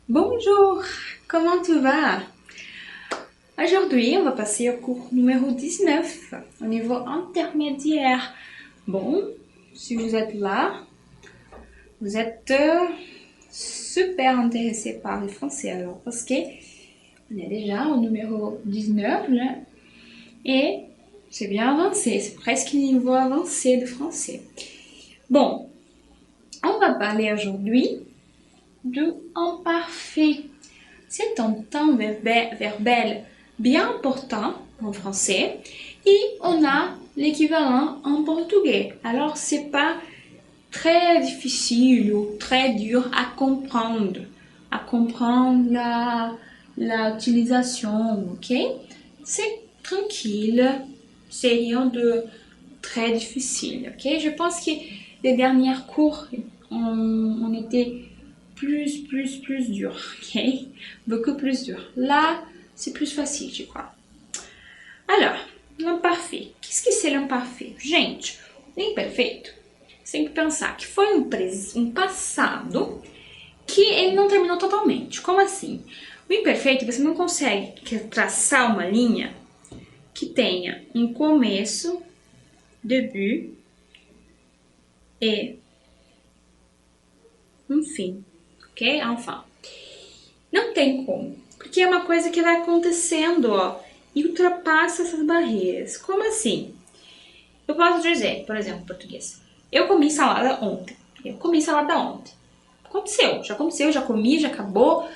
Bonjour, comment tu vas? Aujourd'hui, on va passer au cours numéro 19, au niveau intermédiaire. Bon, si vous êtes là, vous êtes super intéressé par le français alors, parce que on est déjà au numéro 19 là, et c'est bien avancé, c'est presque niveau avancé de français. Bon, on va parler aujourd'hui du imparfait. C'est un temps verbal bien important en français et on a l'équivalent en portugais. Alors, c'est pas très difficile ou très dur à comprendre l'utilisation, ok? C'est tranquille, c'est rien de très difficile, ok? Je pense que les derniers cours on était plus dur, ok? Beaucoup plus dur. Là, c'est plus facile, je crois. Alors, l'imparfait. Qu'est-ce que c'est l'imparfait? Gente, o imperfeito, você tem que pensar que foi um passado que ele não terminou totalmente. Como assim? O imperfeito, você não consegue traçar uma linha que tenha um começo, début e um fim. Ok? Enfin. Não tem como. Porque é uma coisa que vai acontecendo, ó, e ultrapassa essas barreiras. Como assim? Eu posso dizer, por exemplo, em português. Eu comi salada ontem. Aconteceu, já comi, já acabou.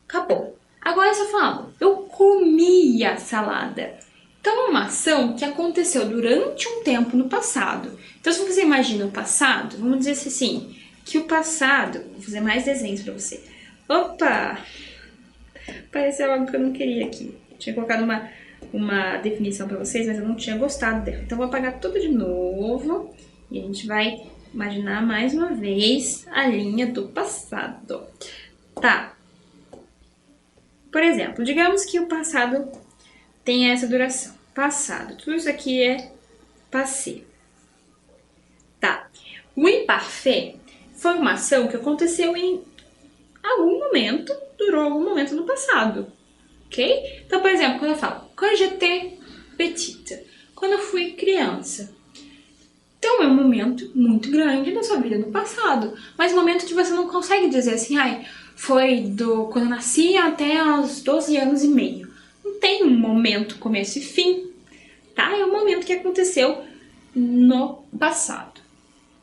Acabou. Agora eu estou falando, eu comi a salada. Então é uma ação que aconteceu durante um tempo no passado. Então se você imagina o passado, vamos dizer assim, que o passado... Vou fazer mais desenhos para você. Opa! Pareceu algo que eu não queria aqui. Tinha colocado uma definição para vocês, mas eu não tinha gostado dela. Então vou apagar tudo de novo e a gente vai imaginar mais uma vez a linha do passado. Tá. Por exemplo, digamos que o passado tem essa duração. Passado. Tudo isso aqui é passé. Tá. O imparfait foi uma ação que aconteceu em algum momento, durou algum momento no passado, ok? Então, por exemplo, quando eu falo quand j'étais petite, quando eu fui criança. Então, é um momento muito grande da sua vida no passado, mas um momento que você não consegue dizer assim, foi quando eu nasci até aos 12 anos e meio. Não tem um momento, começo e fim, tá? É um momento que aconteceu no passado,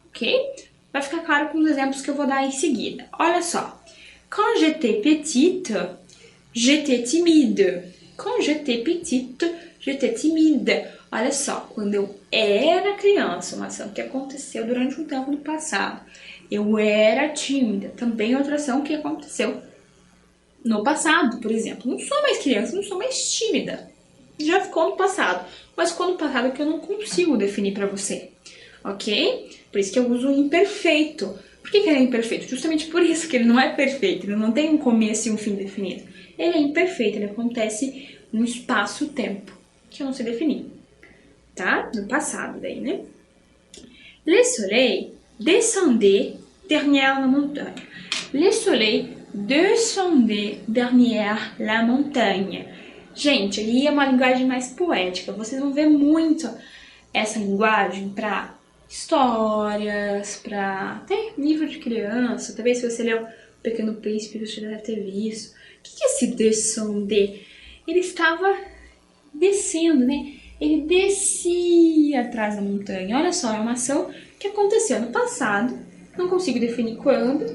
ok? Vai ficar claro com os exemplos que eu vou dar em seguida. Olha só. Quand j'étais petite, j'étais timide. Quand j'étais petite, j'étais timide. Olha só, quando eu era criança, uma ação que aconteceu durante um tempo no passado, eu era tímida. Também outra ação que aconteceu no passado, por exemplo. Não sou mais criança, não sou mais tímida. Já ficou no passado. Mas ficou no passado que eu não consigo definir para você. Ok? Por isso que eu uso o imperfeito. Por que ele é imperfeito? Justamente por isso que ele não é perfeito. Ele não tem um começo e um fim definido. Ele é imperfeito, ele acontece no espaço-tempo, que eu não sei definir. Tá? No passado daí, né? Le soleil descendait derrière la montagne. Le soleil descendait derrière la montagne. Gente, aí é uma linguagem mais poética. Vocês vão ver muito essa linguagem para histórias, para até livro de criança. Talvez se você leu O Pequeno Príncipe, você já deve ter visto. O que é esse descender? Ele estava descendo, né? Ele descia atrás da montanha. Olha só, é uma ação que aconteceu no passado, não consigo definir quando,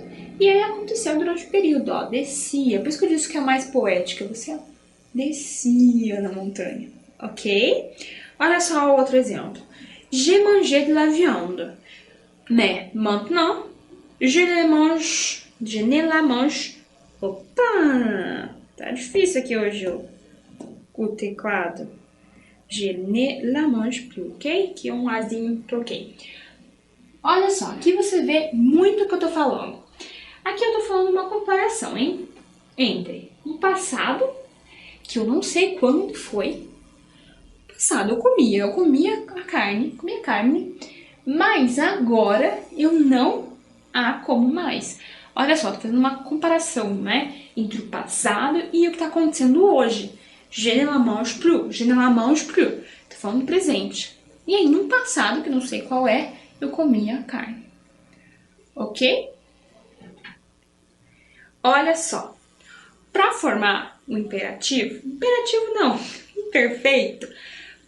e aí aconteceu durante o período, ó, descia. Por isso que eu disse que é mais poética, você descia na montanha, ok? Olha só o outro exemplo. J'ai mangé de la viande, mais maintenant, je ne la mange. Opa! Tá difícil aqui hoje o teclado. Je ne la mange plus, ok? Que é um azinho pro ok. Olha só, aqui você vê muito o que eu tô falando. Aqui eu tô falando uma comparação, hein? Entre um passado, que eu não sei quando foi. Passado eu comia a carne, mas agora eu não a como mais. Olha só, tô fazendo uma comparação, né? Entre o passado e o que tá acontecendo hoje. Je ne la mange plus, je ne la mange plus. Tô falando do presente. E aí, no passado, que não sei qual é, eu comia carne. Ok? Olha só. Para formar o imperativo não, imperfeito.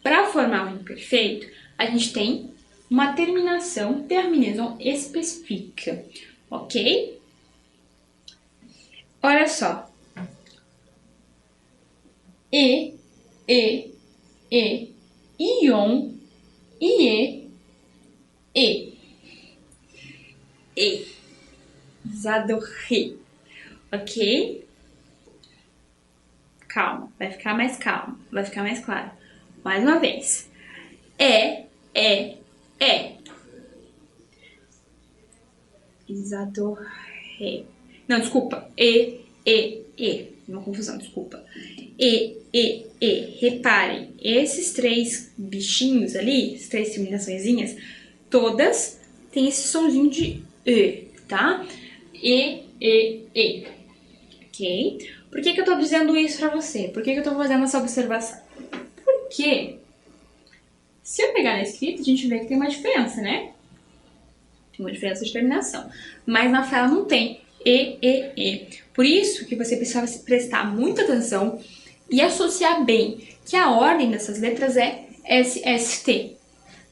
Para formar o imperfeito, a gente tem uma terminação, terminaison específica, ok? Olha só. E, ion, ie, e. J'adoré, ok? Calma, vai ficar mais calmo, vai ficar mais claro. Mais uma vez. É. J'adoré. Não, desculpa. Uma confusão, desculpa. E. Reparem, esses três bichinhos ali, essas três terminaçõezinhas, todas têm esse sonzinho de E, tá? E. Ok? Por que eu tô dizendo isso pra você? Por que eu tô fazendo essa observação? Porque se eu pegar na escrita, a gente vê que tem uma diferença, né? Tem uma diferença de terminação. Mas na fala não tem e. Por isso que você precisa prestar muita atenção e associar bem que a ordem dessas letras é SST.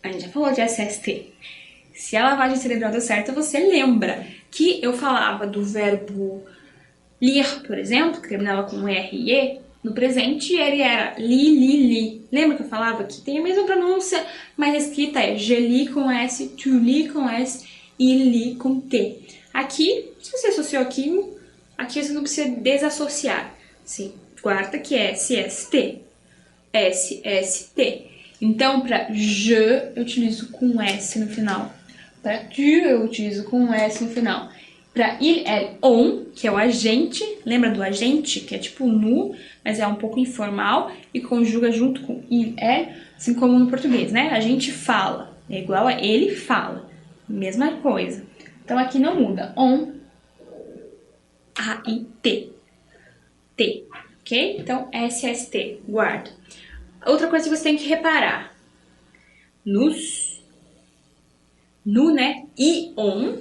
A gente já falou de SST. Se a lavagem cerebral deu certo, você lembra que eu falava do verbo lir, por exemplo, que terminava com R-E, no presente ele era li. Lembra que eu falava que tem a mesma pronúncia, mas a escrita é je lis com S, tu lis com S, il lit com T. Aqui, se você associou aqui você não precisa desassociar. Você guarda que é SST. SST. Então, para je, eu utilizo com S no final. Para tu, eu utilizo com S no final. Para il, elle, on, que é o agente, lembra do agente, que é tipo nu, mas é um pouco informal e conjuga junto com il, elle, assim como no português, né? A gente fala, é igual a ele fala, mesma coisa. Então aqui não muda, on, a, i, t, ok? Então SST, guarda. Outra coisa que você tem que reparar, no, né? Ion,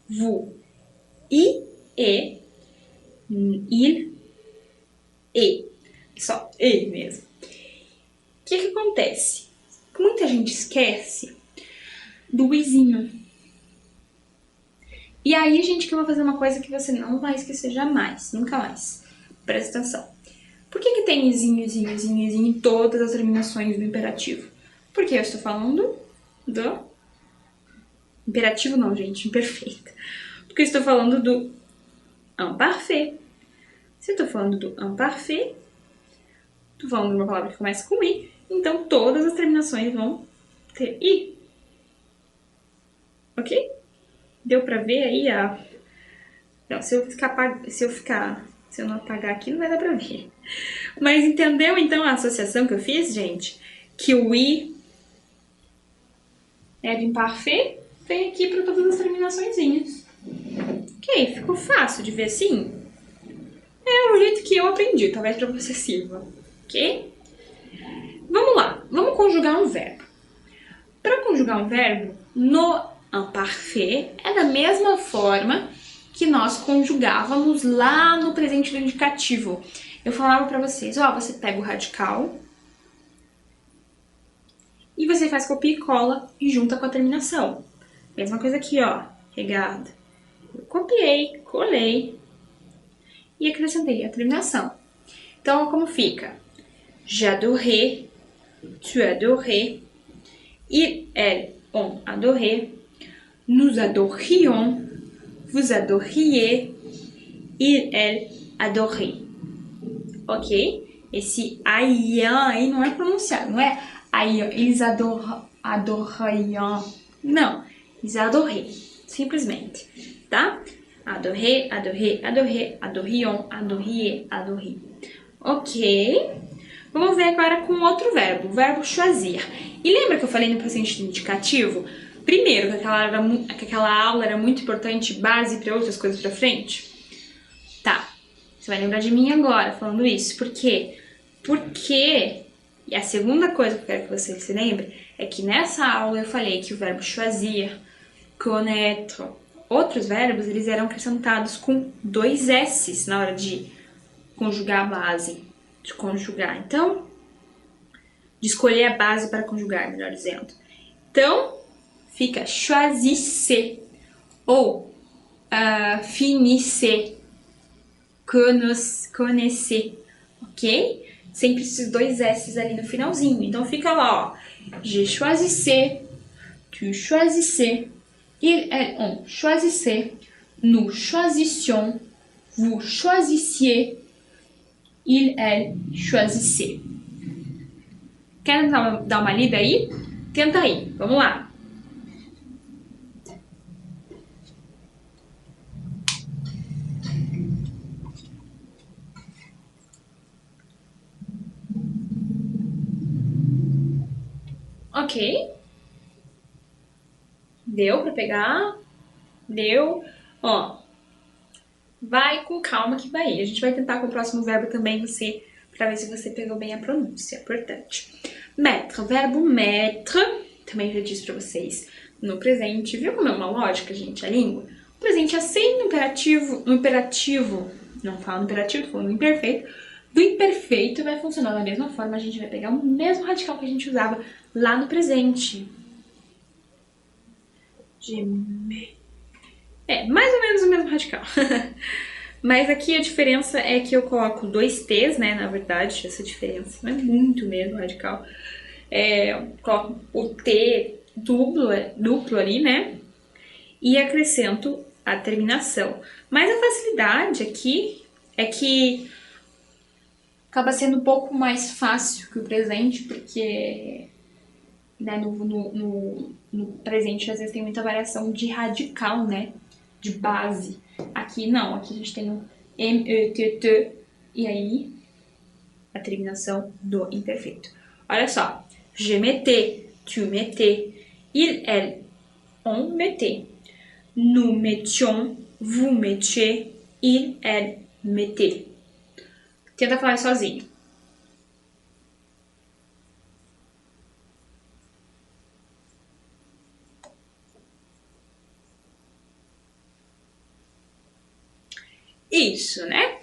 vous. I, e, il, e. Só e mesmo. O que acontece? Muita gente esquece do izinho. E aí, gente, que eu vou fazer uma coisa que você não vai esquecer jamais. Nunca mais. Presta atenção. Por que tem izinho em todas as terminações do imperativo? Porque eu estou falando do... Imperativo não, gente. Imperfeito. Porque eu estou falando do imparfait. Se eu estou falando do imparfait, estou falando de uma palavra que começa com i, então todas as terminações vão ter i. Ok? Deu pra ver aí a... Não, se eu não apagar aqui, não vai dar pra ver. Mas entendeu então a associação que eu fiz, gente? Que o i é de imparfait, vem aqui para todas as terminaçõezinhas. Ok, ficou fácil de ver assim? É o jeito que eu aprendi, talvez para você sirva, ok? Vamos lá, vamos conjugar um verbo. Para conjugar um verbo, no imparfait é da mesma forma que nós conjugávamos lá no presente do indicativo. Eu falava para vocês, ó, você pega o radical e você faz copia e cola e junta com a terminação. Mesma coisa aqui, ó, regarde. Eu copiei, colei e acrescentei a terminação. Então, como fica? J'adorais, tu adorais, il, elle, on adorait, nous adorions, vous adoriez, il, elle, adorait. Ok? Esse aian aí não é pronunciado, não é aian, eles adorariam. Não, eles adoraient, simplesmente, tá? Adoré, adorion, adorier, adorir. Ok? Vamos ver agora com outro verbo, o verbo choisir. E lembra que eu falei no presente indicativo? primeiro, que aquela aula era muito importante, base para outras coisas pra frente? Tá, você vai lembrar de mim agora falando isso. Por quê? Porque, e a segunda coisa que eu quero que você se lembre, é que nessa aula eu falei que o verbo choisir, connaître, outros verbos, eles eram acrescentados com 2 S's na hora de conjugar a base, de conjugar. Então, de escolher a base para conjugar, melhor dizendo. Então, fica choisissez ou finissez, connaissez, ok? Sempre esses 2 S's ali no finalzinho. Então fica lá, ó. Je choisissais, tu choisissais, il, elle, on choisissait, nous choisissions, vous choisissiez, il, elle choisissait. Quer dar uma lida aí? Tenta aí, vamos lá. Ok. Deu pra pegar? Deu. Ó, vai com calma que vai. A gente vai tentar com o próximo verbo também pra ver se você pegou bem a pronúncia. Importante. Mettre, verbo mettre, também já disse pra vocês no presente. Viu como é uma lógica, gente, a língua? O presente é sempre no imperativo, não falo no imperativo, tô falando no imperfeito. Do imperfeito vai funcionar da mesma forma, a gente vai pegar o mesmo radical que a gente usava lá no presente. É, mais ou menos o mesmo radical. Mas aqui a diferença é que eu coloco 2 T's, né? Na verdade, essa diferença não é muito mesmo radical. Coloco o T duplo ali, né? E acrescento a terminação. Mas a facilidade aqui é que acaba sendo um pouco mais fácil que o presente, porque né, no presente às vezes tem muita variação de radical, né? De base. Aqui não, aqui a gente tem o M-E-T-T e aí a terminação do imperfeito. Olha só, je mettais, tu mettais, il, elle, on mettait, nous mettions, vous mettiez, il, elle, mettait. Tenta falar sozinho. Isso, né?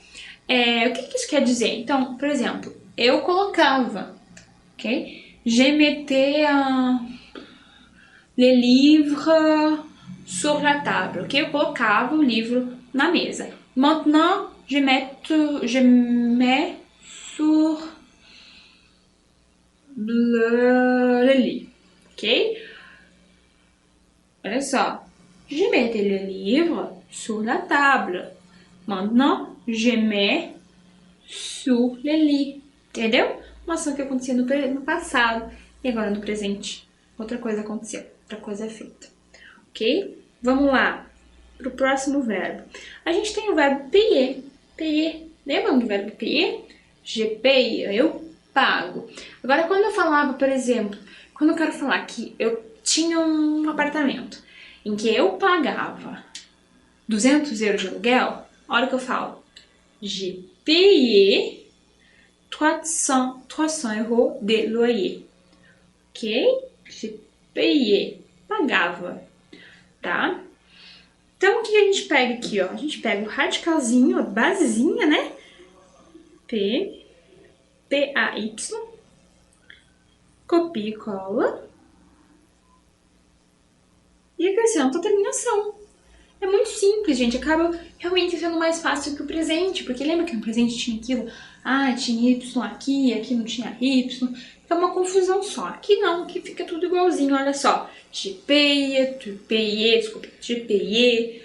O que isso quer dizer? Então, por exemplo, eu colocava, ok? Je mettais les livres sur la table, ok? Eu colocava o livro na mesa. Maintenant, je mets sur le lit, ok? Olha só. Je mettais le livre sur la table. Maintenant, je mets sur le lit. Entendeu? Uma ação que acontecia no passado e agora no presente. Outra coisa aconteceu, outra coisa é feita. Ok? Vamos lá para o próximo verbo. A gente tem o verbo payer. Payer. Lembram do verbo payer? Je paye, eu pago. Agora, quando eu falava, por exemplo, quando eu quero falar que eu tinha um apartamento em que eu pagava 200 euros de aluguel, a hora que eu falo j'ai payé 300 euros de loyer. Ok? J'ai payé. Pagava. Tá? Então, o que a gente pega aqui, ó? A gente pega o radicalzinho, a basezinha, né? P-A-Y. Copia e cola. E acrescenta a terminação. É muito simples, gente. Acaba realmente sendo mais fácil que o presente. Porque lembra que no presente tinha aquilo? Ah, tinha Y aqui não tinha Y. É uma confusão só. Aqui não, aqui fica tudo igualzinho. Olha só. Je paye, tu payais, desculpa. Je payais,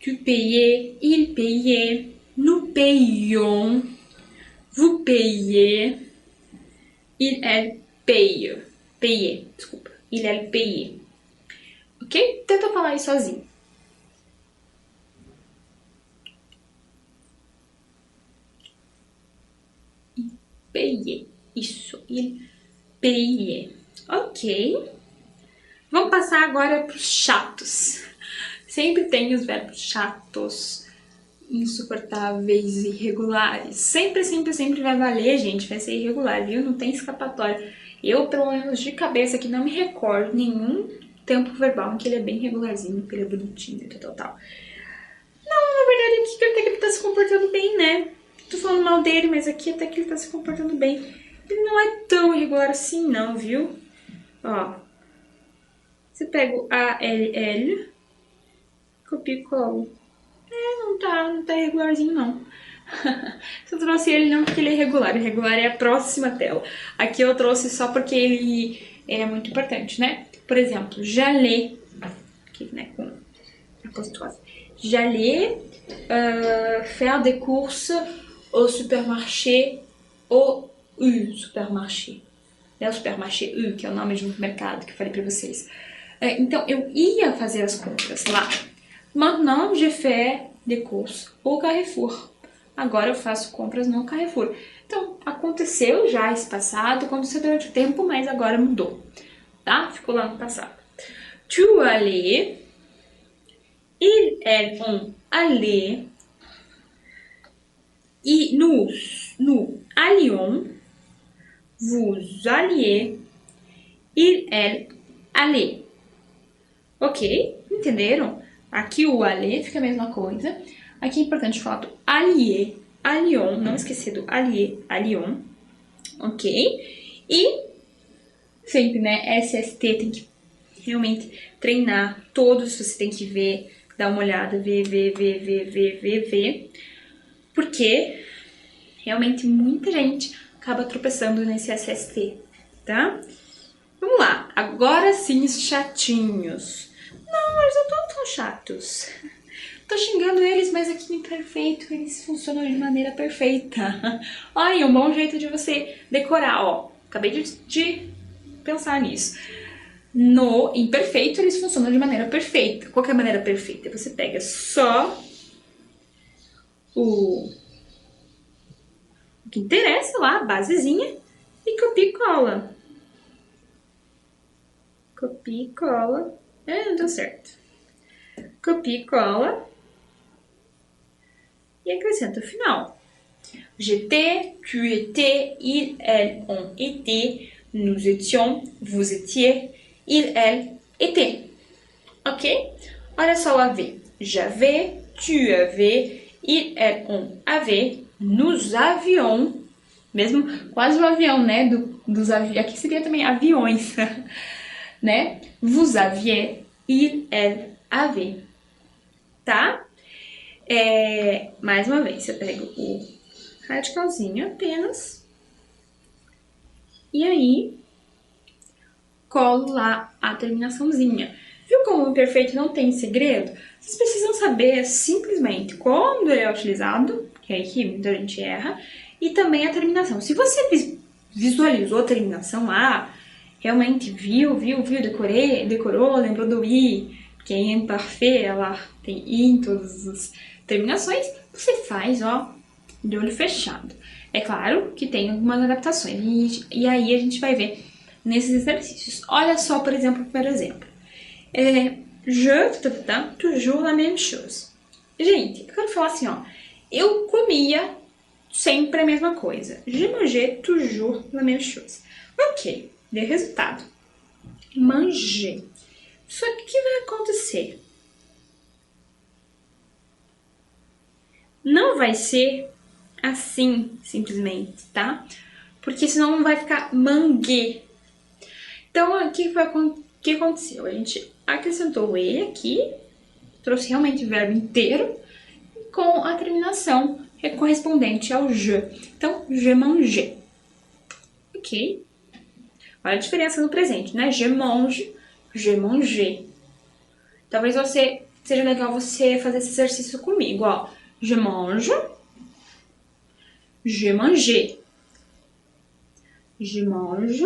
tu payais, il payait, nous payions, vous payez, il, elle paye. Payait, desculpa. Il, elle payait. Ok? Tenta falar aí sozinho. Payer. Isso, il payait. Ok. Vamos passar agora para os chatos. Sempre tem os verbos chatos, insuportáveis, irregulares. Sempre, sempre, sempre vai valer, gente. Vai ser irregular, viu? Não tem escapatória. Eu, pelo menos de cabeça aqui, não me recordo nenhum tempo verbal em que ele é bem regularzinho, que ele é bonitinho e tal. Não, na verdade aqui até que ele tá se comportando bem, né? Tô falando mal dele, mas aqui até que ele tá se comportando bem. Ele não é tão irregular assim não, viu? Ó. Você pega o ALL, copia e cola. Não tá irregularzinho não. Eu trouxe ele não porque ele é irregular. Irregular é a próxima tela. Aqui eu trouxe só porque ele é muito importante, né? Por exemplo, j'allais, aqui, né, com apóstrofe. J'allais faire des courses au supermarché, au supermarché. É o supermarché U, que é o nome de um mercado que eu falei pra vocês. Então, eu ia fazer as compras lá. Maintenant, je fais des courses au Carrefour. Agora eu faço compras no Carrefour. Então, aconteceu já esse passado, aconteceu durante o tempo, mas agora mudou. Tá? Ficou lá no passado. Tu allais, ils, elles, on allait, et nous allions, vous alliez, il, elle, allait. Ok? Entenderam? Aqui o aller fica a mesma coisa. Aqui é importante falar do allier, allion, não esquecer do allier, allion. Ok? E sempre, né, SST tem que realmente treinar. Todos você tem que ver, dar uma olhada, ver. Porque realmente muita gente acaba tropeçando nesse SST, tá? Vamos lá, agora sim os chatinhos. Não, eles não estão tão chatos. Tô xingando eles, mas aqui no imperfeito eles funcionam de maneira perfeita. Olha, um bom jeito de você decorar, ó. Acabei de pensar nisso. No imperfeito eles funcionam de maneira perfeita. Qual que é a maneira perfeita? Você pega só o que interessa lá, a basezinha, e copia e cola. Copia e cola. Não deu certo. Copia e cola. E acrescenta o final. J'étais, tu étais, il, elle, on était, nous étions, vous étiez, il, elle, était. Ok? Olha só o AV. J'avais, tu avais, il, elle, on avait, nous avions. Mesmo quase o avião, né? Dos aviões. Aqui seria também aviões. Né? Vous aviez, il, elle, avait. Tá? Mais uma vez, eu pego o radicalzinho apenas. E aí, colo lá a terminaçãozinha. Viu como o imperfeito não tem segredo? Vocês precisam saber simplesmente quando ele é utilizado, que é aí que muita gente erra, e também a terminação. Se você visualizou a terminação, realmente viu, decorou, lembrou do i, que é imparfait, ela tem i em todas as terminações, você faz, ó, de olho fechado. É claro que tem algumas adaptações, e aí a gente vai ver nesses exercícios. Olha só, por exemplo, o primeiro exemplo. Je, toujours la même chose. Gente, eu quero falar assim, ó, eu comia sempre a mesma coisa. Je mangeais toujours la même chose. Ok, deu resultado. Manger. Só que o que vai acontecer? Não vai ser assim, simplesmente, tá? Porque senão não vai ficar manguer. Então, o que aconteceu? A gente acrescentou o E aqui, trouxe realmente o verbo inteiro, com a terminação correspondente ao je. Então, je mange. Ok? Olha a diferença no presente, né? Je mange, je mangei. Talvez seja legal você fazer esse exercício comigo, ó. Je mange, je mangei. Je mange,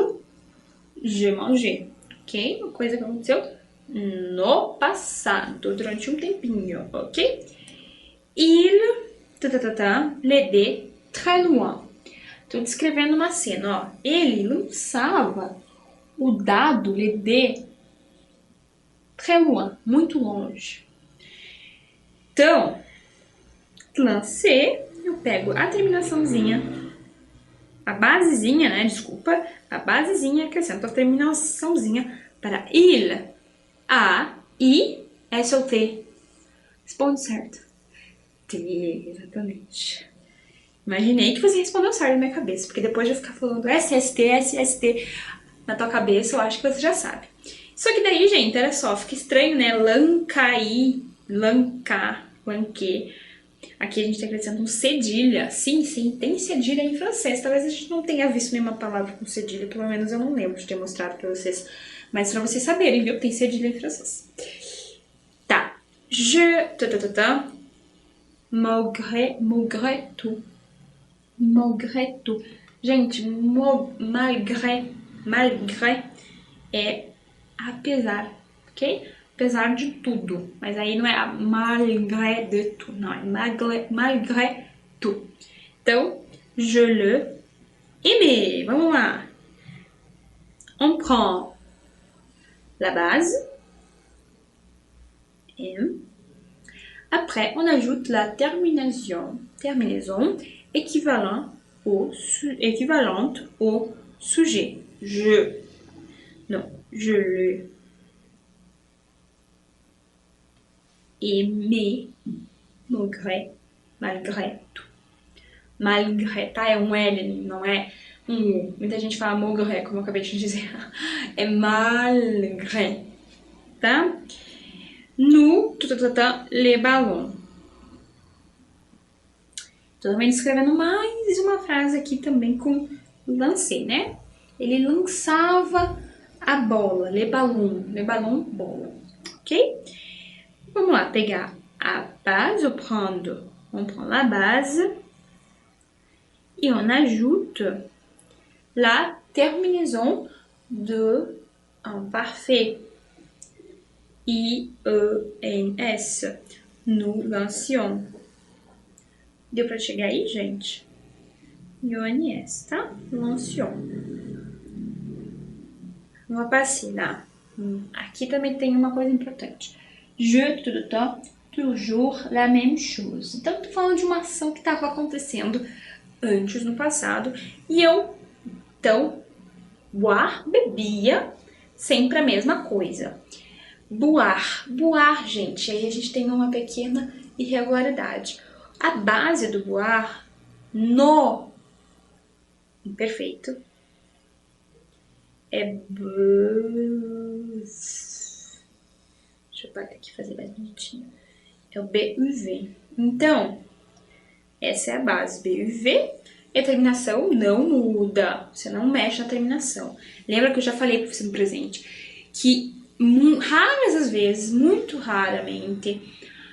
je mangei. Ok? Uma coisa que aconteceu no passado, durante um tempinho, ok? Il, l'aidait très loin. Estou descrevendo uma cena, ó. Ele lançava o dado, l'aider, très loin, muito longe. Então, lancer, eu pego a terminaçãozinha, a basezinha, né, desculpa, a basezinha, acrescento a terminaçãozinha para il, a, i, s ou t. Responde certo. T, exatamente. Imaginei que você respondeu certo na minha cabeça, porque depois de eu ficar falando SST, SST na tua cabeça, eu acho que você já sabe. Só que daí, gente, olha só, fica estranho, né? Lancaí, lanca, lanque. Aqui a gente tá acrescentando um cedilha. Sim, sim, tem cedilha em francês. Talvez a gente não tenha visto nenhuma palavra com cedilha, pelo menos eu não lembro de ter mostrado pra vocês. Mas pra vocês saberem, viu? Tem cedilha em francês. Tá. Je... Malgré tout. Malgré tout. Gente, malgré é apesar, ok? Apesar de tudo. Mas aí não é malgré de tout, não. É malgré tout. Então, je le aimais. Vamos lá. On prend la base. M. Après, on ajoute la terminaison équivalente au sujet. Je le aimais malgré tout. Malgré, tá? É um L, não é um U. Muita gente fala malgré, como eu acabei de dizer. É malgré, tá? Nous, les ballons. Tô também escrevendo mais uma frase aqui também com lancer, né? Ele lançava a bola, le ballon, bola, ok? Vamos lá, pegar a base, on prend la base et on ajoute la terminaison de un parfait. I-E-N-S. Nous lancions. Deu pra chegar aí, gente? I-O-N-S, tá? Lancions. Vamos passar lá. Aqui também tem uma coisa importante. Je, tout le temps, toujours la même chose. Então, eu tô falando de uma ação que estava acontecendo antes, no passado. E eu, então, boire, bebia, sempre a mesma coisa. Boire, gente, aí a gente tem uma pequena irregularidade. A base do boire, no imperfeito, é buzz. Deixa eu bater aqui e fazer mais bonitinho. É o BUV. Então, essa é a base BUV. E a terminação não muda. Você não mexe na terminação. Lembra que eu já falei para você no presente que raras as vezes, muito raramente,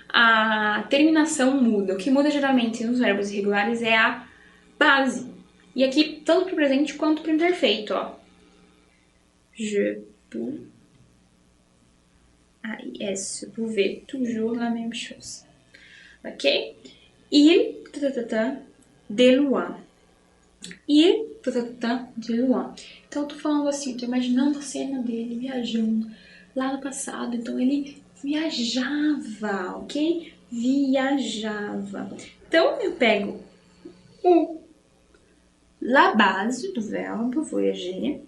a terminação muda. O que muda geralmente nos verbos irregulares é a base. E aqui, tanto para o presente quanto para o imperfeito, ó. Je peux, pouvez, toujours la même chose. Ok? Il, de loin. Il, de loin. Então, eu tô falando assim, tô imaginando a cena dele viajando lá no passado. Então, ele viajava, ok? Viajava. Então, eu pego la base do verbo voyager.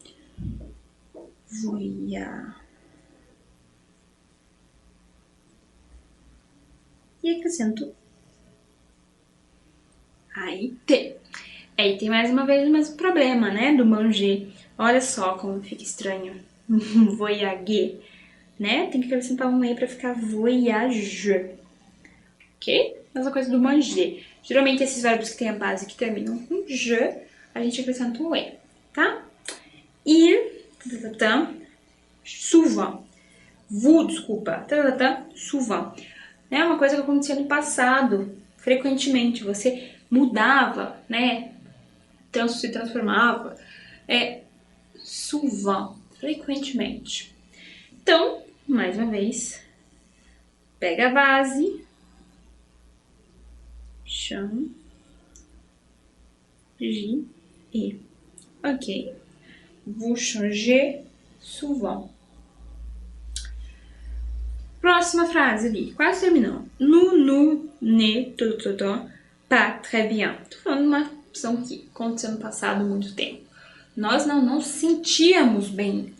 E acrescento aí tem. Aí tem mais uma vez o mesmo problema, né? Do manger. Olha só como fica estranho. Voyager, né? Tem que acrescentar um E pra ficar voyage. Ok? Mesma coisa do manger. Geralmente esses verbos que tem a base que terminam com je, a gente acrescenta um E, tá? Ir, souvent. Vous, desculpa. Souvent. É uma coisa que acontecia no passado, frequentemente. Você mudava, né? Se transformava. É souvent, frequentemente. Então, mais uma vez, pega a base, changer, ok. Vous changez souvent. Próxima frase ali, quase terminando. Nous ne, pas très bien. Tô falando de uma opção que aconteceu no passado há muito tempo. Nós não nos sentíamos bem,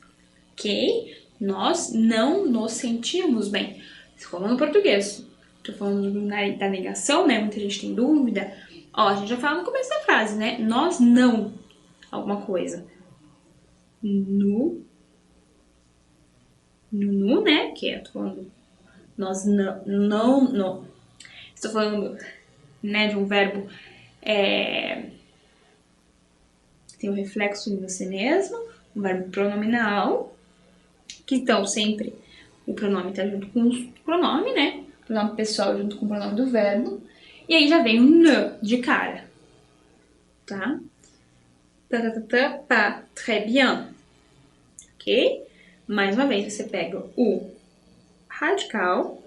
ok? Nós não nos sentíamos bem. Estou falando português. Tô falando da negação, né? Muita gente tem dúvida. Ó, a gente já fala no começo da frase, né? Nós não alguma coisa. Nous, né? Que é, tô falando, nós não. Estou falando, né, de um verbo tem um reflexo em você mesmo, um verbo pronominal, que então sempre o pronome está junto com o pronome, né? O pronome pessoal junto com o pronome do verbo. E aí já vem o ne de cara, tá? Pas très bien, ok? Mais uma vez, você pega o radical,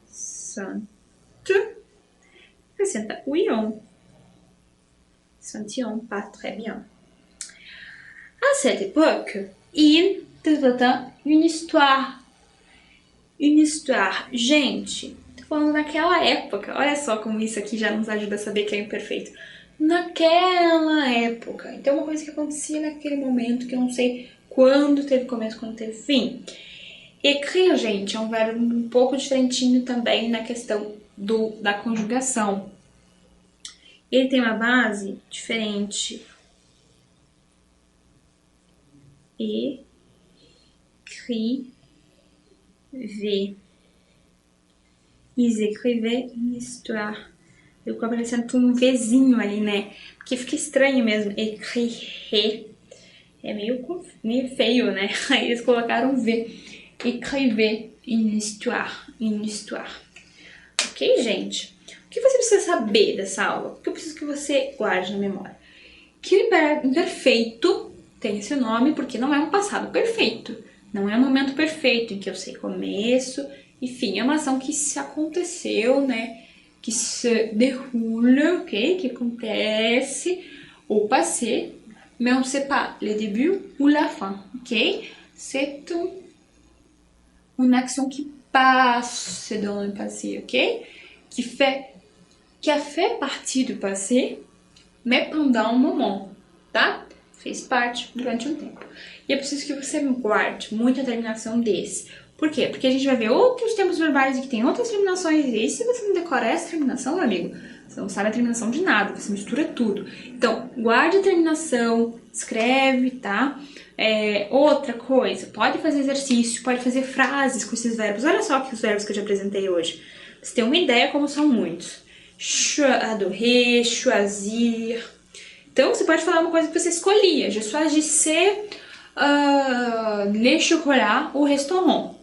sente, acrescenta o ion. Sentions pas très bien. À cette époque, il une histoire. Une histoire. Gente, tô falando naquela época. Olha só como isso aqui já nos ajuda a saber que é imperfeito. Naquela época. Então, uma coisa que acontecia naquele momento, que eu não sei quando teve começo, quando teve fim. Écrire, gente, é um verbo um pouco diferentinho também na questão da conjugação. Ele tem uma base diferente. Écrivez. Ils écrivaient une histoire. Eu acabo parecendo um Vzinho ali, né? Porque fica estranho mesmo. Écrire. É meio feio, né? Aí eles colocaram um V. Écrivez une histoire. Une histoire. Ok, gente? O que você precisa saber dessa aula? O que eu preciso que você guarde na memória? Que o imperfeito tem esse nome porque não é um passado perfeito. Não é um momento perfeito em que eu sei começo e fim. É uma ação que se aconteceu, né? Que se déroule, ok? Que acontece au passé, mais on ne sait pas le début ou la fin, ok? C'est une action qui passe dans le passé, ok? Qui a fait partie du passé, mais pendant um moment, tá? Fez parte durante um tempo. E é preciso que você guarde muita terminação desse. Por quê? Porque a gente vai ver outros tempos verbais que tem outras terminações. E se você não decora essa terminação, meu amigo, você não sabe a terminação de nada, você mistura tudo. Então, guarde a terminação, escreve, tá? Outra coisa, pode fazer exercício, pode fazer frases com esses verbos. Olha só que os verbos que eu te apresentei hoje. Você tem uma ideia como são muitos. Adorer, choisir. Então, você pode falar uma coisa que você escolhia. Je choisissais le chocolat au restaurant.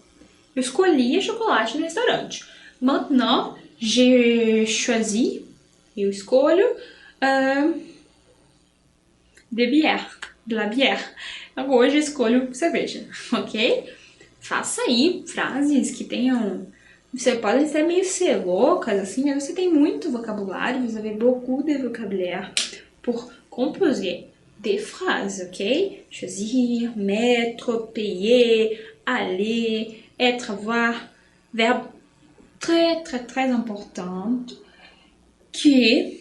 Eu escolhia chocolate no restaurante. Maintenant, j'ai choisi, eu escolho, de la bière. Hoje eu escolho cerveja, ok? Faça aí frases que tenham... Você pode ser meio ser loucas, assim, mas você tem muito vocabulário, vous avez beaucoup de vocabulaire pour composer des phrases, ok? Choisir, mettre, payer, aller, être, avoir, verbe très, très, très importante que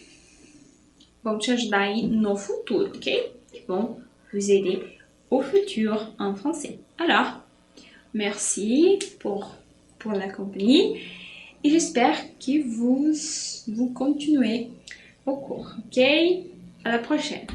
vão te ajudar aí no futuro, ok? Qui vont vous aider au futur en français. Alors, merci pour la compagnie et j'espère que vous continuez au cours, ok? À la prochaine.